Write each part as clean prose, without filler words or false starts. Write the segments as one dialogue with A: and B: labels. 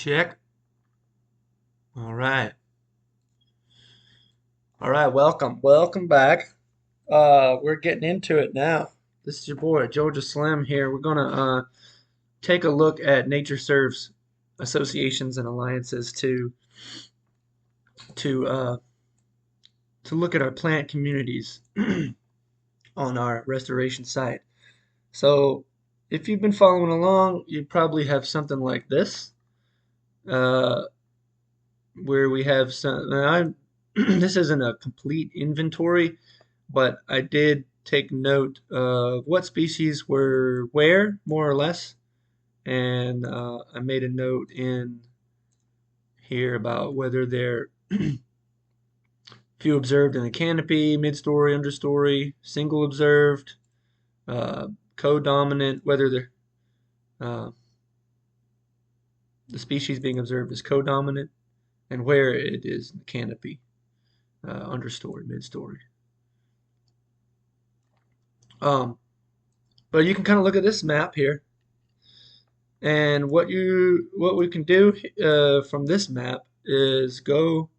A: Check. All right. All right. Welcome back. We're getting into it now. This is your boy, Georgia Slim here. We're gonna take a look at NatureServe's associations and alliances to uh, to look at our plant communities on our restoration site. So, if you've been following along, you probably have something like this, uh, where we have some. This isn't a complete inventory, but I did take note of what species were where, more or less, and I made a note in here about whether they're few observed in the canopy, mid-story, understory, single observed, uh, co-dominant, whether they're the species being observed is co-dominant, and where it is in the canopy, understory, mid-story. Um, but you can kind of look at this map here. And what we can do from this map is go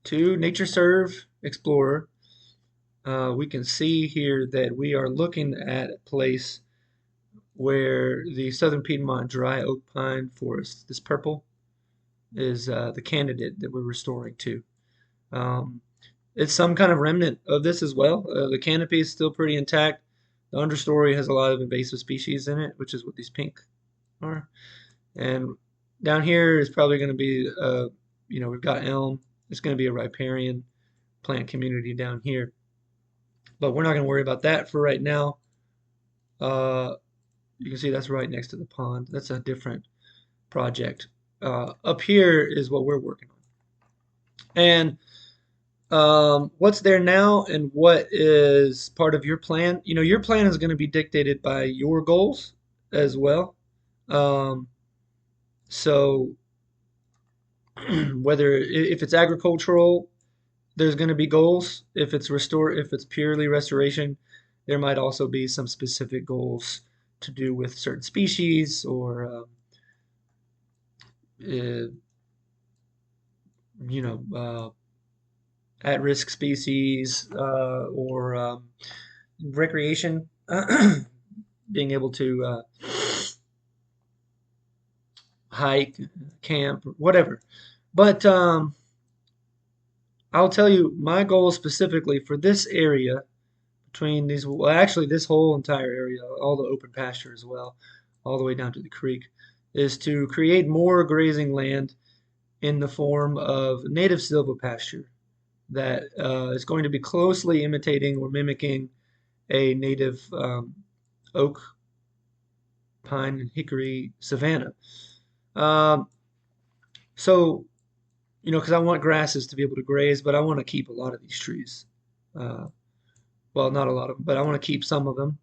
A: to NatureServe Explorer. We can see here that we are looking at a place where the Southern Piedmont Dry Oak Pine Forest, this purple, is the candidate that we're restoring to. Um, it's some kind of remnant of this as well. The canopy is still pretty intact. The understory has a lot of invasive species in it, which is what these pink are. And down here is probably going to be, we've got elm. It's going to be a riparian plant community down here. But we're not going to worry about that for right now. You can see that's right next to the pond. That's a different project. Up here is what we're working on. And what's there now and what is part of your plan? Your plan is going to be dictated by your goals as well. Um, so whether if it's agricultural, there's going to be goals. If it's purely restoration, there might also be some specific goals to do with certain species or uh, at-risk species or recreation, being able to hike, camp, whatever. But I'll tell you my goal specifically for this area between these, well, actually this whole entire area, all the open pasture as well, all the way down to the creek, is to create more grazing land in the form of native silvopasture that is going to be closely imitating or mimicking a native oak, pine, and hickory savanna. Um, so, because I want grasses to be able to graze, but I want to keep a lot of these trees. Uh, well, not a lot of them, but I want to keep some of them.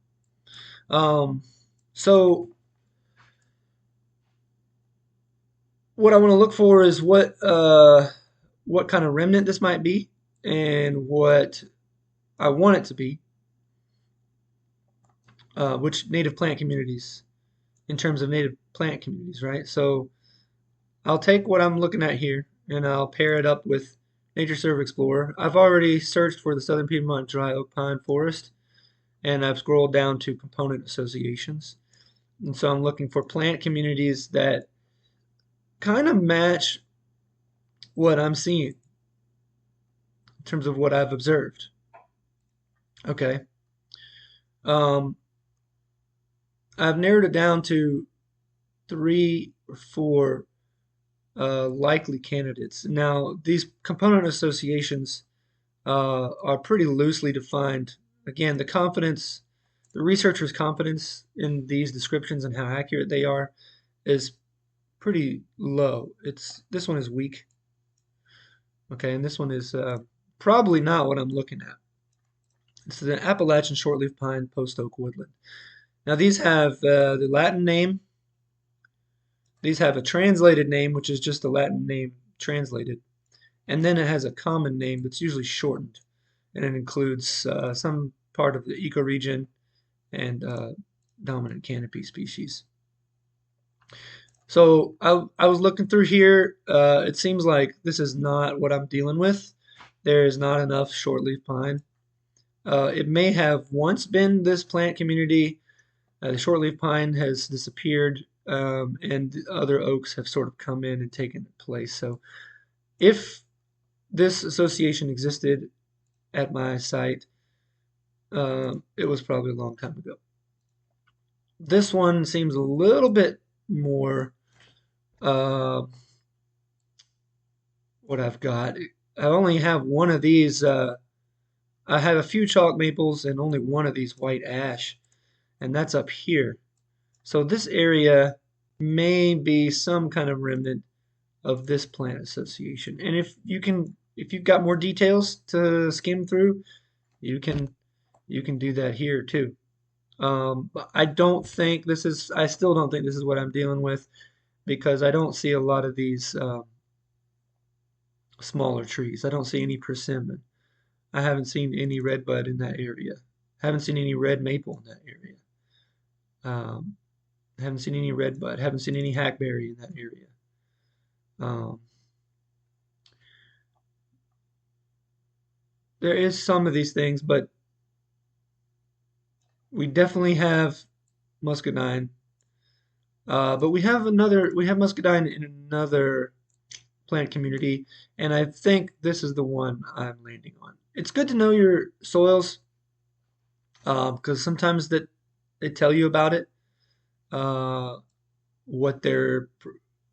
A: Um, so what I want to look for is what kind of remnant this might be and what I want it to be, which native plant communities, in terms of native plant communities, right? So I'll take what I'm looking at here and I'll pair it up with NatureServe Explorer. I've already searched for the Southern Piedmont Dry Oak Pine Forest and I've scrolled down to component associations. And so I'm looking for plant communities that kind of match what I'm seeing in terms of what I've observed. Okay. Um, I've narrowed it down to 3 or 4 likely candidates. Now, these component associations are pretty loosely defined. Again, the researcher's confidence in these descriptions and how accurate they are is pretty low. This one is weak. Okay, and this one is probably not what I'm looking at. This is an Appalachian shortleaf pine post oak woodland. Now these have the Latin name. These have a translated name, which is just the Latin name translated. And then it has a common name that's usually shortened. And it includes some part of the ecoregion and dominant canopy species. So I was looking through here. It seems like this is not what I'm dealing with. There is not enough shortleaf pine. It may have once been this plant community. The shortleaf pine has disappeared, and other oaks have sort of come in and taken place. So if this association existed at my site, it was probably a long time ago. This one seems a little bit more uh, what I've got. I only have one of these. I have a few chalk maples and only one of these white ash, and that's up here. So this area may be some kind of remnant of this plant association. And if you've got more details to skim through, you can you can do that here too. But I still don't think this is what I'm dealing with because I don't see a lot of these smaller trees. I don't see any persimmon. I haven't seen any redbud in that area. I haven't seen any red maple in that area. Um, I haven't seen any redbud. I haven't seen any hackberry in that area. Um, there is some of these things, but we definitely have muscadine. But we have muscadine in another plant community, and I think this is the one I'm landing on. It's good to know your soils because sometimes that they tell you about it, uh, what they're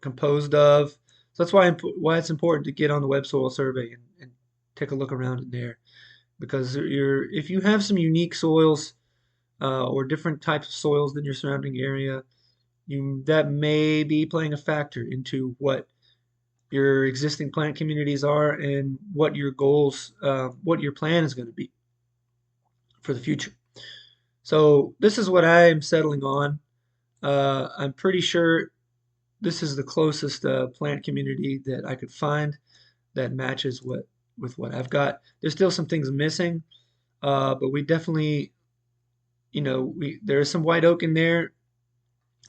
A: composed of. So that's why it's important to get on the web soil survey and take a look around in there because if you have some unique soils or different types of soils than your surrounding area, that may be playing a factor into what your existing plant communities are and what your goals, what your plan is going to be for the future. So this is what I am settling on. I'm pretty sure this is the closest plant community that I could find that matches with what I've got. There's still some things missing, but we definitely, there is some white oak in there.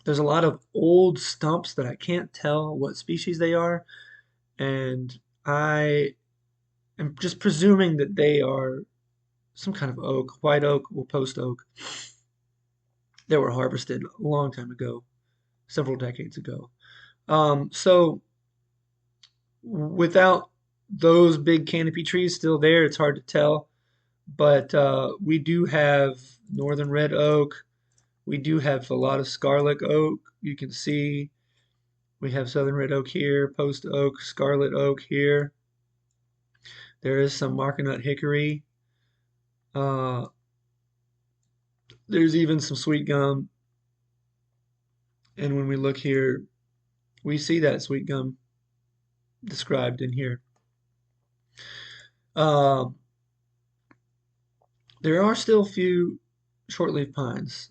A: There's a lot of old stumps that I can't tell what species they are, and I am just presuming that they are some kind of oak, white oak or post oak that were harvested a long time ago, several decades ago. So without those big canopy trees still there, it's hard to tell. But we do have northern red oak. We do have a lot of scarlet oak. You can see we have southern red oak here, post oak, scarlet oak here. There is some Marconut hickory. Uh, there's even some sweet gum. And when we look here, we see that sweet gum described in here. Um, there are still a few shortleaf pines,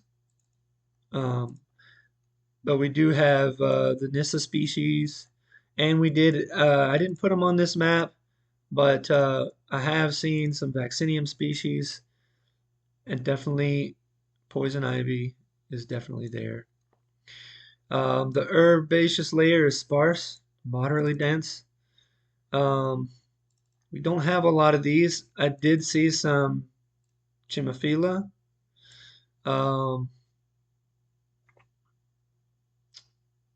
A: um, but we do have the Nyssa species, and I didn't put them on this map, but I have seen some vaccinium species, and definitely poison ivy is definitely there. The herbaceous layer is sparse, moderately dense. Um, we don't have a lot of these. I did see some Chimaphila, um,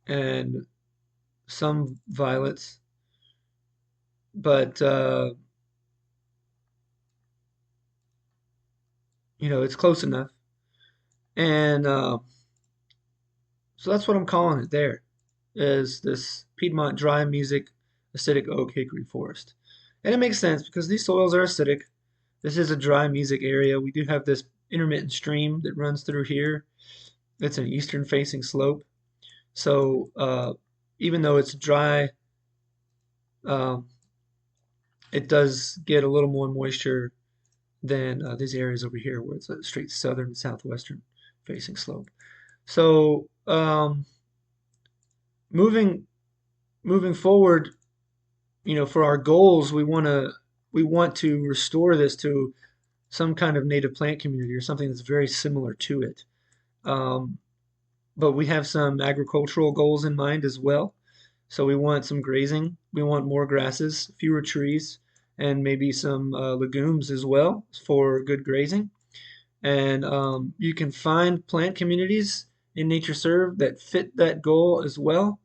A: and some violets, but it's close enough. And so that's what I'm calling it there, is this Piedmont dry music acidic oak hickory forest. And it makes sense because these soils are acidic. This is a dry music area. We do have this intermittent stream that runs through here. It's an eastern facing slope. So even though it's dry, um, it does get a little more moisture than these areas over here where it's a straight southern southwestern facing slope. So moving moving forward, for our goals, we want to restore this to some kind of native plant community or something that's very similar to it. Um, but we have some agricultural goals in mind as well. So we want some grazing, we want more grasses, fewer trees, and maybe some legumes as well for good grazing. And you can find plant communities in NatureServe that fit that goal as well.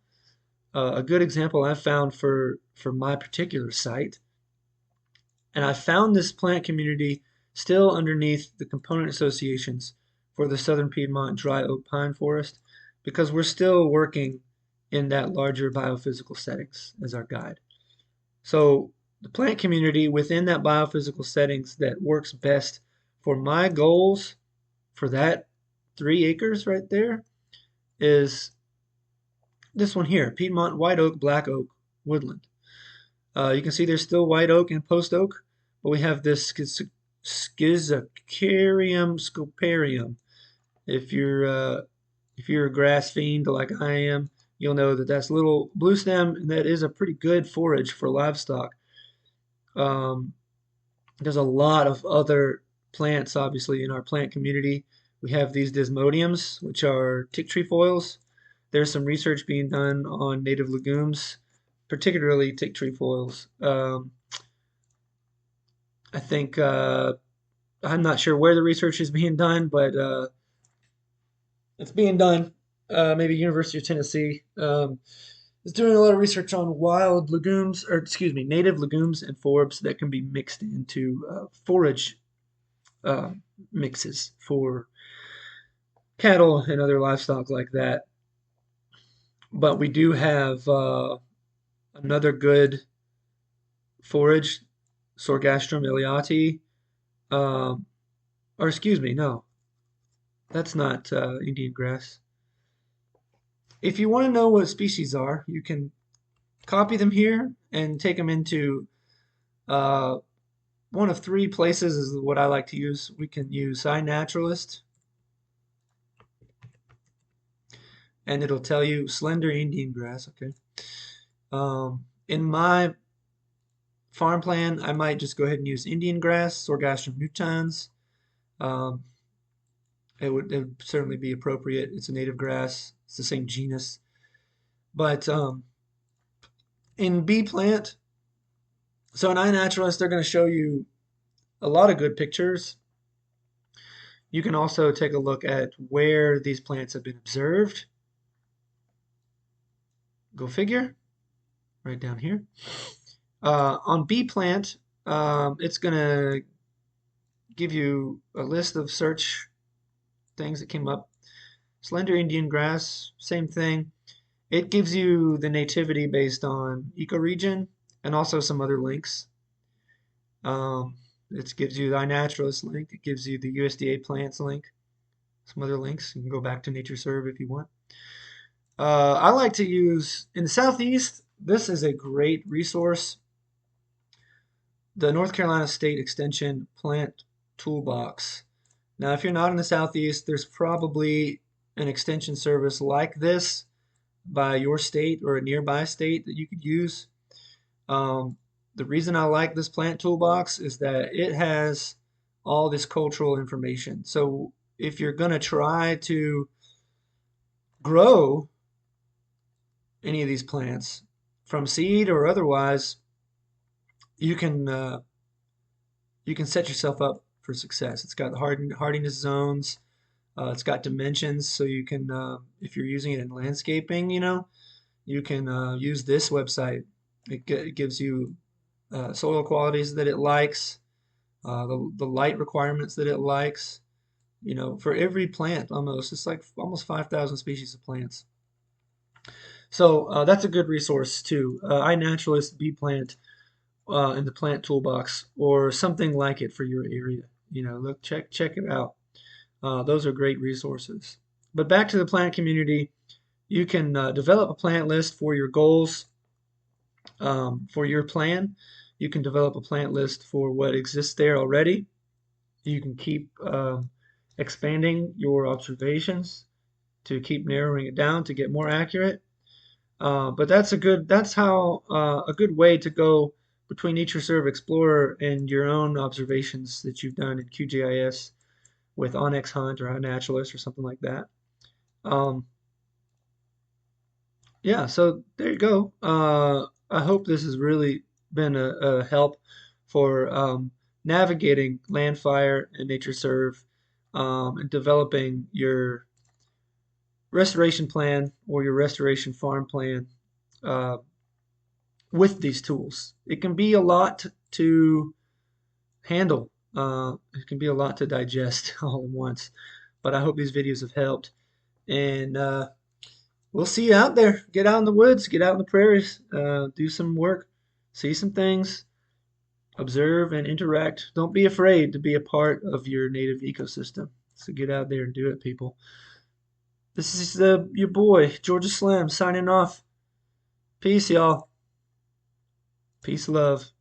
A: A good example I found for my particular site, and I found this plant community still underneath the component associations for the Southern Piedmont Dry Oak Pine Forest because we're still working in that larger biophysical settings as our guide. So the plant community within that biophysical settings that works best for my goals for that 3 acres right there is this one here, Piedmont White Oak Black Oak Woodland. You can see there's still white oak and post oak, but we have this Schizocarium scoparium. If you're a grass fiend like I am, you'll know that that's little blue stem, and that is a pretty good forage for livestock. Um, there's a lot of other plants, obviously, in our plant community. We have these desmodiums, which are tick trefoils. There's some research being done on native legumes, particularly tick trefoils. I think I'm not sure where the research is being done, but it's being done. Maybe University of Tennessee is doing a lot of research on wild legumes, or excuse me, native legumes and forbs that can be mixed into forage uh, mixes for cattle and other livestock like that. But we do have another good forage, Sorghastrum iliati, um, or excuse me, no, that's not Indian grass. If you want to know what species are, you can copy them here and take them into uh, one of 3 places is what I like to use. We can use iNaturalist, and it'll tell you slender Indian grass. Okay. In my farm plan, I might just go ahead and use Indian grass, Sorghastrum nutans. Um, it would certainly be appropriate. It's a native grass. It's the same genus. But in bee plant, so in iNaturalist, they're going to show you a lot of good pictures. You can also take a look at where these plants have been observed. Go figure, right down here. On bee plant, it's going to give you a list of search things that came up. Slender Indian grass, same thing. It gives you the nativity based on ecoregion and also some other links. It gives you the iNaturalist link. It gives you the USDA plants link. Some other links. You can go back to NatureServe if you want. I like to use, in the Southeast, this is a great resource. The North Carolina State Extension Plant Toolbox. Now, if you're not in the Southeast, there's probably an extension service like this by your state or a nearby state that you could use. The reason I like this plant toolbox is that it has all this cultural information. So if you're going to try to grow any of these plants from seed or otherwise, you can set yourself up for success. It's got hardiness zones. It's got dimensions, so you can, if you're using it in landscaping, you can use this website. It gives you soil qualities that it likes, the light requirements that it likes. For every plant almost, it's like almost 5,000 species of plants. So that's a good resource too. iNaturalist bee plant in the plant toolbox or something like it for your area. Look, check it out. Those are great resources. But back to the plant community, you can develop a plant list for your goals, for your plan. You can develop a plant list for what exists there already. You can keep expanding your observations to keep narrowing it down to get more accurate. But that's how a good way to go between NatureServe Explorer and your own observations that you've done in QGIS with Onyx Hunt or iNaturalist or something like that. yeah, so there you go. I hope this has really been a help for navigating LANDFIRE and NatureServe, and developing your restoration plan or your restoration farm plan uh, with these tools. It can be a lot to handle. It can be a lot to digest all at once. But I hope these videos have helped. And we'll see you out there. Get out in the woods, get out in the prairies, do some work, see some things, observe and interact. Don't be afraid to be a part of your native ecosystem. So get out there and do it, people. This is your boy, Georgia Slim, signing off. Peace, y'all. Peace, love.